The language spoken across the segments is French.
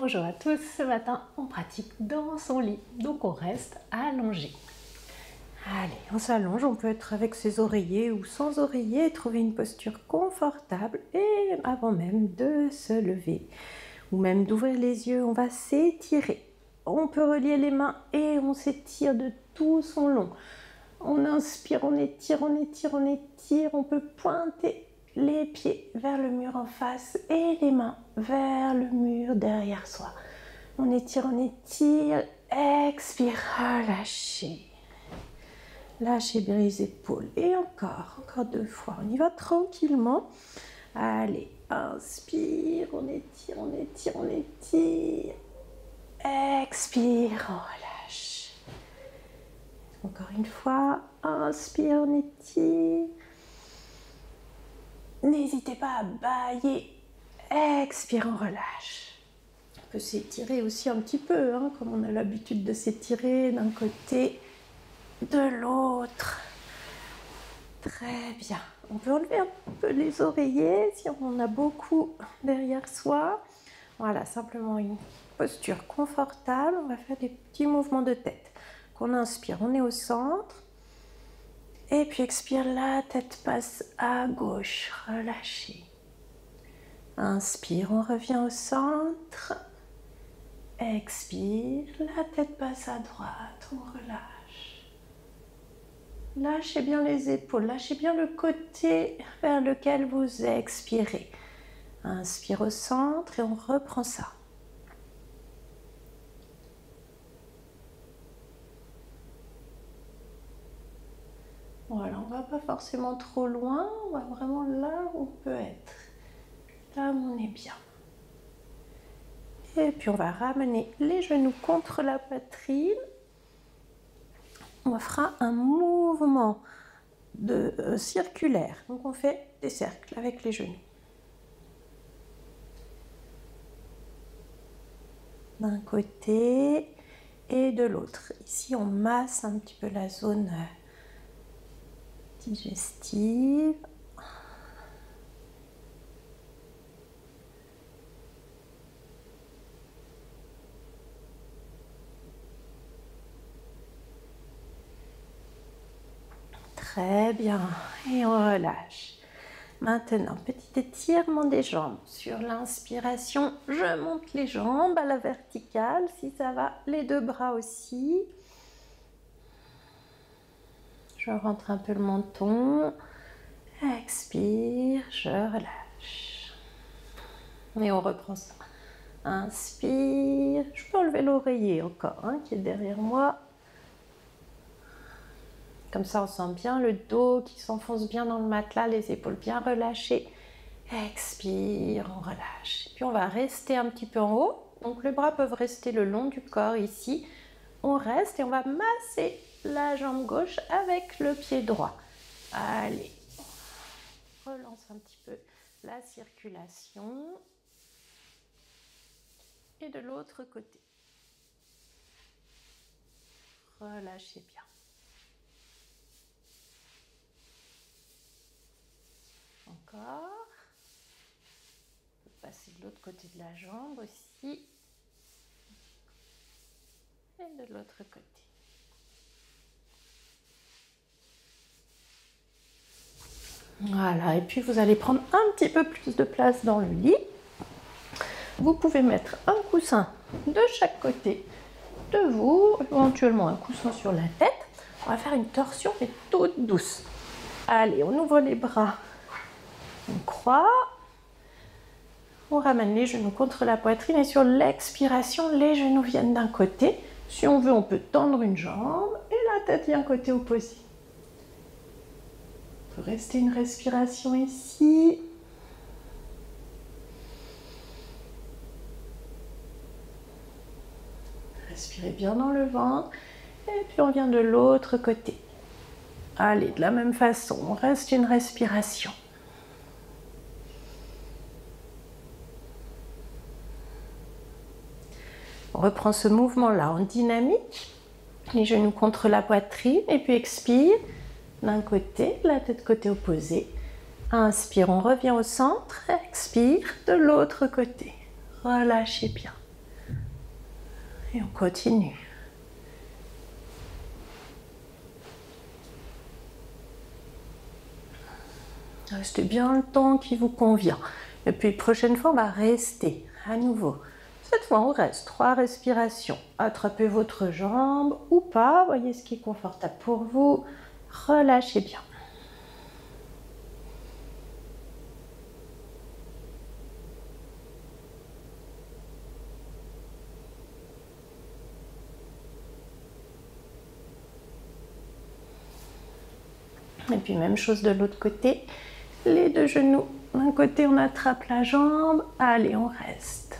Bonjour à tous, ce matin on pratique dans son lit, donc on reste allongé. Allez, on s'allonge, on peut être avec ses oreillers ou sans oreillers, trouver une posture confortable et avant même de se lever ou même d'ouvrir les yeux, on va s'étirer. On peut relier les mains et on s'étire de tout son long. On inspire, on étire, on étire, on étire, on peut pointer les pieds vers le mur en face et les mains vers le mur derrière soi. On étire, expire, relâchez. Lâchez bien les épaules et encore 2 fois. On y va tranquillement. Allez, inspire, on étire, on étire, on étire. Expire, on relâche. Encore une fois, inspire, on étire. N'hésitez pas à bâiller. Expire, on relâche. On peut s'étirer aussi un petit peu, comme on a l'habitude de s'étirer d'un côté, de l'autre. Très bien. On peut enlever un peu les oreillers si on en a beaucoup derrière soi. Voilà, simplement une posture confortable. On va faire des petits mouvements de tête. Qu'on inspire, on est au centre. Et puis expire, la tête passe à gauche, relâchez. Inspire, on revient au centre. Expire, la tête passe à droite, on relâche. Lâchez bien les épaules, lâchez bien le côté vers lequel vous expirez. Inspire au centre et on reprend ça. Voilà, on ne va pas forcément trop loin, on va vraiment là où on peut être. Là où on est bien. Et puis on va ramener les genoux contre la poitrine. On fera un mouvement circulaire. Donc on fait des cercles avec les genoux. D'un côté et de l'autre. Ici on masse un petit peu la zone digestive. Très bien. Et on relâche. Maintenant, petit étirement des jambes. Sur l'inspiration, je monte les jambes à la verticale. Si ça va, les 2 bras aussi. Je rentre un peu le menton. Expire, je relâche. Et on reprend ça. Inspire. Je peux enlever l'oreiller encore, qui est derrière moi. Comme ça, on sent bien le dos qui s'enfonce bien dans le matelas, les épaules bien relâchées. Expire, on relâche. Et puis on va rester un petit peu en haut. Donc les bras peuvent rester le long du corps ici. On reste et on va masser la jambe gauche avec le pied droit. Allez, on relance un petit peu la circulation. Et de l'autre côté. Relâchez bien. Encore. On peut passer de l'autre côté de la jambe aussi. Et de l'autre côté. Voilà, et puis vous allez prendre un petit peu plus de place dans le lit. Vous pouvez mettre un coussin de chaque côté de vous, éventuellement un coussin sur la tête. On va faire une torsion mais toute douce. Allez, on ouvre les bras, on croit. On ramène les genoux contre la poitrine et sur l'expiration, les genoux viennent d'un côté. Si on veut, on peut tendre une jambe et la tête vient côté opposé. On peut rester une respiration ici. Respirez bien dans le ventre. Et puis on vient de l'autre côté. Allez, de la même façon, on reste une respiration. On reprend ce mouvement-là en dynamique. Les genoux contre la poitrine et puis expire. D'un côté, la tête côté opposé. Inspire, on revient au centre. Expire, de l'autre côté. Relâchez bien. Et on continue. Restez bien le temps qui vous convient. Et puis, prochaine fois, on va rester à nouveau. Cette fois, on reste 3 respirations. Attrapez votre jambe ou pas. Voyez ce qui est confortable pour vous. Relâchez bien. Et puis, même chose de l'autre côté. Les 2 genoux. D'un côté, on attrape la jambe. Allez, on reste.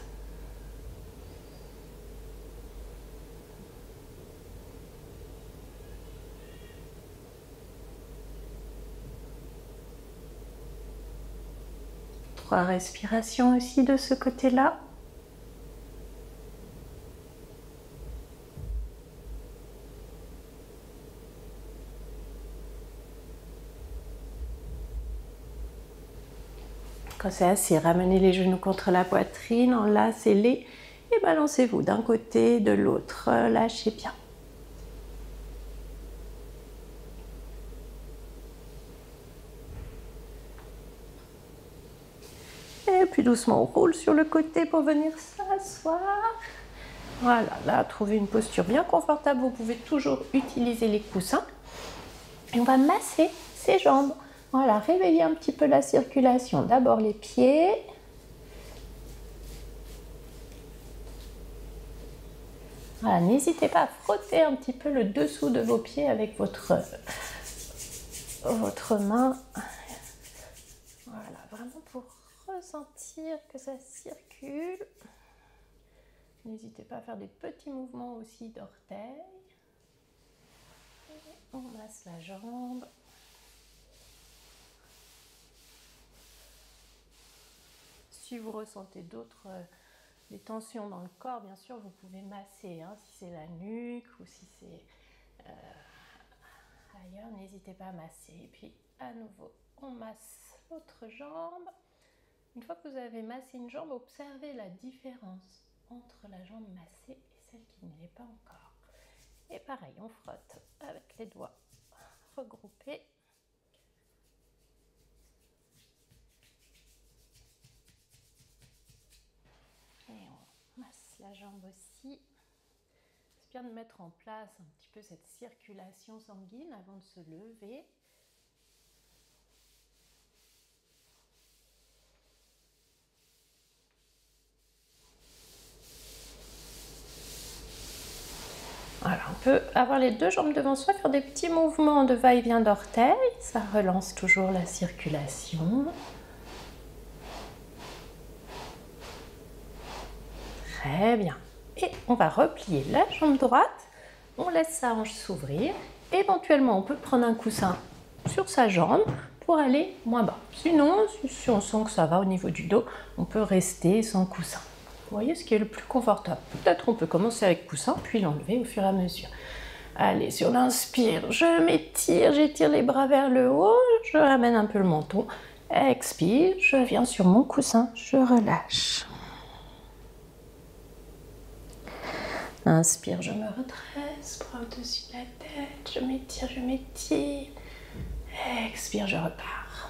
Trois respirations aussi de ce côté-là. Quand c'est assez, ramenez les genoux contre la poitrine, enlacez-les et balancez-vous d'un côté, de l'autre. Lâchez bien. Et puis doucement, on roule sur le côté pour venir s'asseoir. Voilà, là, trouvez une posture bien confortable. Vous pouvez toujours utiliser les coussins. Et on va masser ses jambes. Voilà, réveillez un petit peu la circulation. D'abord les pieds. Voilà, n'hésitez pas à frotter un petit peu le dessous de vos pieds avec votre main. Voilà, vraiment pour ressentir que ça circule. N'hésitez pas à faire des petits mouvements aussi d'orteils. On masse la jambe. Si vous ressentez d'autres des tensions dans le corps, bien sûr, vous pouvez masser. Hein, si c'est la nuque ou si c'est ailleurs, n'hésitez pas à masser. Et puis, à nouveau, on masse l'autre jambe. Une fois que vous avez massé une jambe, observez la différence entre la jambe massée et celle qui ne l'est pas encore. Et pareil, on frotte avec les doigts regroupés. Et on masse la jambe aussi. C'est bien de mettre en place un petit peu cette circulation sanguine avant de se lever. Voilà, on peut avoir les 2 jambes devant soi, faire des petits mouvements de va-et-vient d'orteils. Ça relance toujours la circulation. Très bien. Et on va replier la jambe droite. On laisse sa hanche s'ouvrir. Éventuellement, on peut prendre un coussin sur sa jambe pour aller moins bas. Sinon, si on sent que ça va au niveau du dos, on peut rester sans coussin. Vous voyez ce qui est le plus confortable. Peut-être on peut commencer avec coussin, puis l'enlever au fur et à mesure. Allez, sur l'inspire, je m'étire, j'étire les bras vers le haut, je ramène un peu le menton. Expire, je viens sur mon coussin, je relâche. Inspire, je me redresse, bras au-dessus de la tête, je m'étire, je m'étire. Expire, je repars.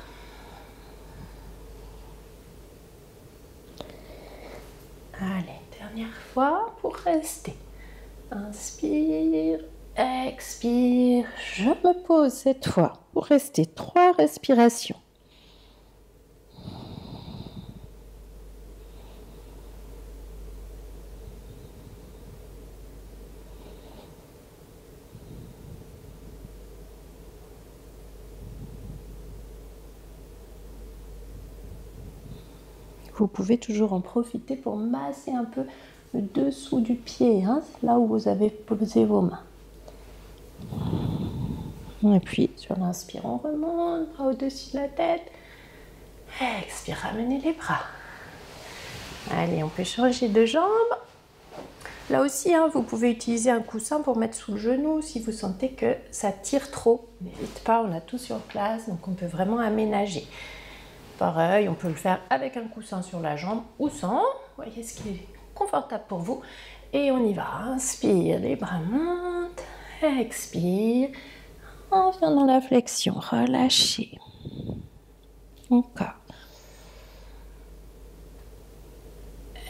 Allez, dernière fois pour rester. Inspire, expire, je me pose cette fois pour rester 3 respirations. Vous pouvez toujours en profiter pour masser un peu le dessous du pied, hein, là où vous avez posé vos mains. Et puis, sur l'inspire, on remonte, bras au-dessus de la tête. Expire, ramenez les bras. Allez, on peut changer de jambe. Là aussi, hein, vous pouvez utiliser un coussin pour mettre sous le genou si vous sentez que ça tire trop. N'hésitez pas, on a tout sur place, donc on peut vraiment aménager. Pareil, on peut le faire avec un coussin sur la jambe ou sans. Vous voyez ce qui est confortable pour vous. Et on y va. Inspire, les bras montent. Expire. On vient dans la flexion. Relâchez. Encore.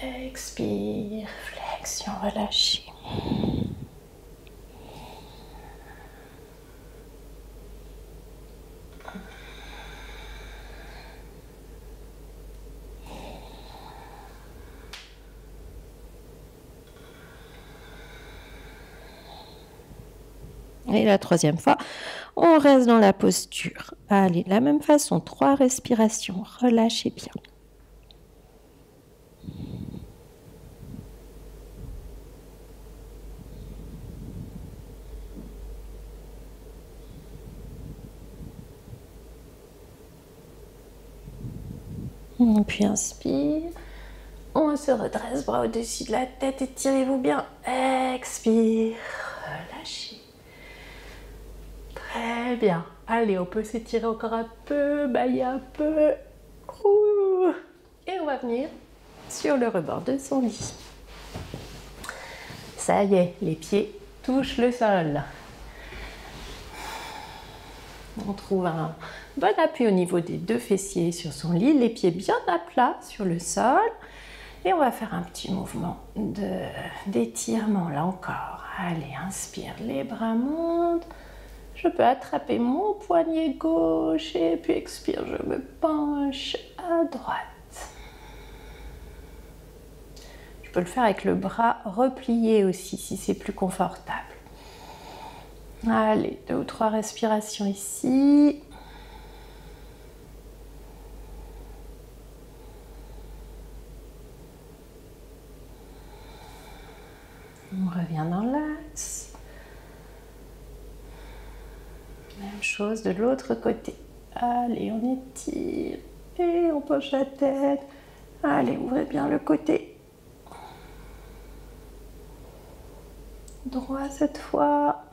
Expire, flexion, relâchez. Et la troisième fois, on reste dans la posture. Allez, de la même façon, 3 respirations. Relâchez bien. Puis inspire. On se redresse, bras au-dessus de la tête, étirez-vous bien. Expire, relâchez. Très bien. Allez, on peut s'étirer encore un peu, bailler un peu. Et on va venir sur le rebord de son lit. Ça y est, les pieds touchent le sol. On trouve un bon appui au niveau des 2 fessiers sur son lit, les pieds bien à plat sur le sol. Et on va faire un petit mouvement d'étirement là encore. Allez, inspire, les bras montent. Je peux attraper mon poignet gauche et puis expire, je me penche à droite. Je peux le faire avec le bras replié aussi si c'est plus confortable. Allez, 2 ou 3 respirations ici. On revient dans l'axe. Même chose de l'autre côté. Allez, on étire et on penche la tête. Allez, ouvrez bien le côté droit cette fois.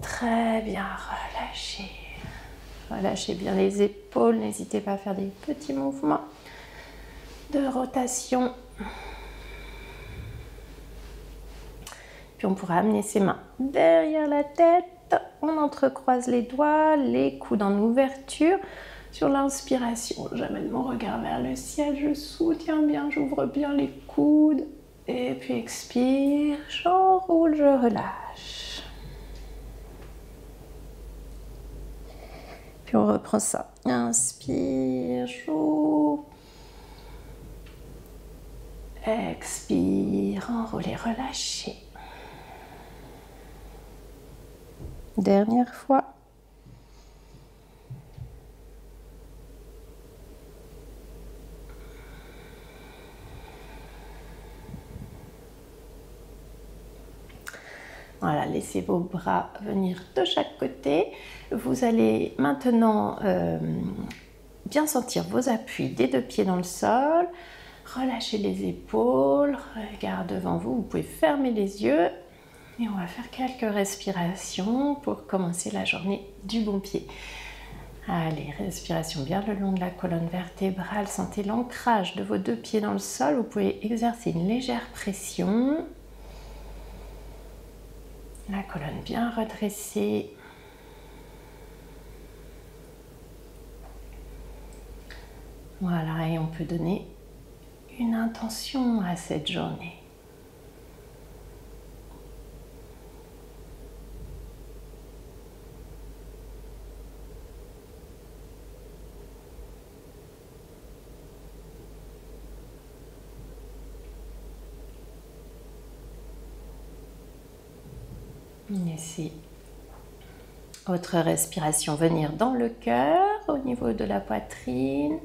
Très bien, relâchez. Relâchez bien les épaules, n'hésitez pas à faire des petits mouvements de rotation. Puis on pourra amener ses mains derrière la tête. On entrecroise les doigts, les coudes en ouverture. Sur l'inspiration, j'amène mon regard vers le ciel, je soutiens bien, j'ouvre bien les coudes. Et puis expire, j'enroule, je relâche. Puis on reprend ça. Inspire, j'ouvre. Expire, enroulez, relâchez. Dernière fois. Voilà, laissez vos bras venir de chaque côté. Vous allez maintenant bien sentir vos appuis des 2 pieds dans le sol. Relâchez les épaules, regard devant vous. Vous pouvez fermer les yeux. Et on va faire quelques respirations pour commencer la journée du bon pied. Allez, respiration bien le long de la colonne vertébrale. Sentez l'ancrage de vos 2 pieds dans le sol. Vous pouvez exercer une légère pression. La colonne bien redressée. Voilà, et on peut donner une intention à cette journée. Laissez votre respiration venir dans le cœur, au niveau de la poitrine.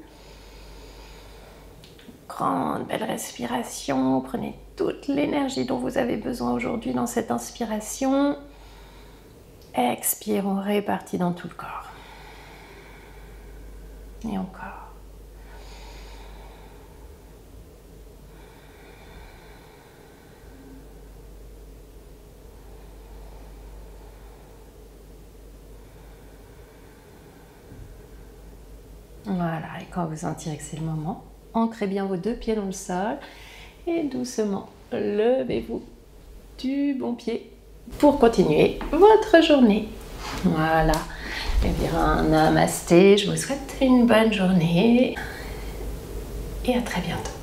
Grande, belle respiration. Prenez toute l'énergie dont vous avez besoin aujourd'hui dans cette inspiration. Expire, on répartit dans tout le corps. Et encore. Voilà, et quand vous sentirez que c'est le moment, ancrez bien vos 2 pieds dans le sol et doucement levez-vous du bon pied pour continuer votre journée. Voilà. Eh bien, namasté, je vous souhaite une bonne journée et à très bientôt.